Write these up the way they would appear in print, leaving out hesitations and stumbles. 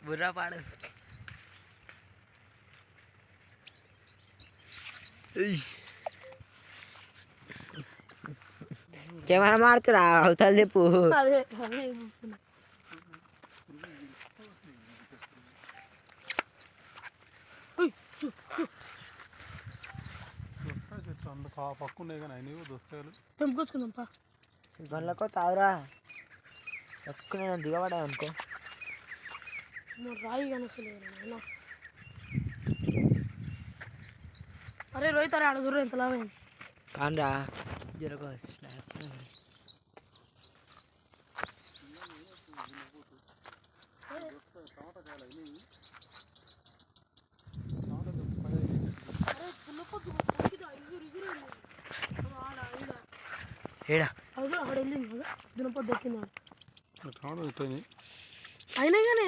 బుర్రా పాడు. కెమెరా మాడుతురా అవతల చెప్పు. తెంపుకొచ్చుకుందాంపా. గొల్లకో తావురా పక్కు నేను దిగబడా అనుకో. రాయి కనసలేదు. అరే రోహిత్ అరే అడుగురు ఎంత లాభం కానరా జరగ ఏడా దున్నపోతు దొరికింది. అయినా కానీ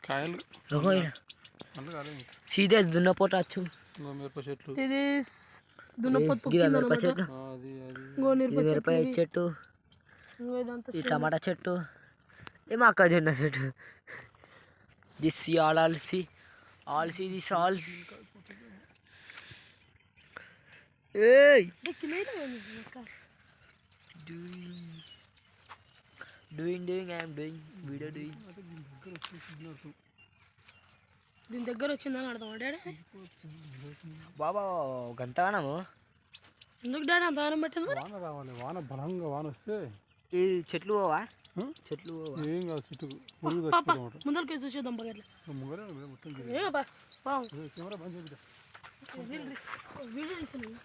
కాయలు సీదే దున్నపోటు వచ్చు. ఇది దున్నపోతు మిరపకాయ చెట్టు, ఈ టమాటా చెట్టు, ఈ మొక్కజొన్న చెట్టు. This also this all. ఏయ్ doing I'm doing video doing. దీని దగ్గర వచ్చిందని అర్థం డాడీ. బాబా గంతగానము ఎందుకు డాడీ అంత గానం పెట్టింది? వాన రావాలి, వాన బలంగా వాన వస్తే ఈ చెట్లు పోవా? చెట్లు ఏం కాదు, చెట్టుకు ముందరికి వేసి చూద్దాం పగట్లా. వీడియో తీస్తున్నాను.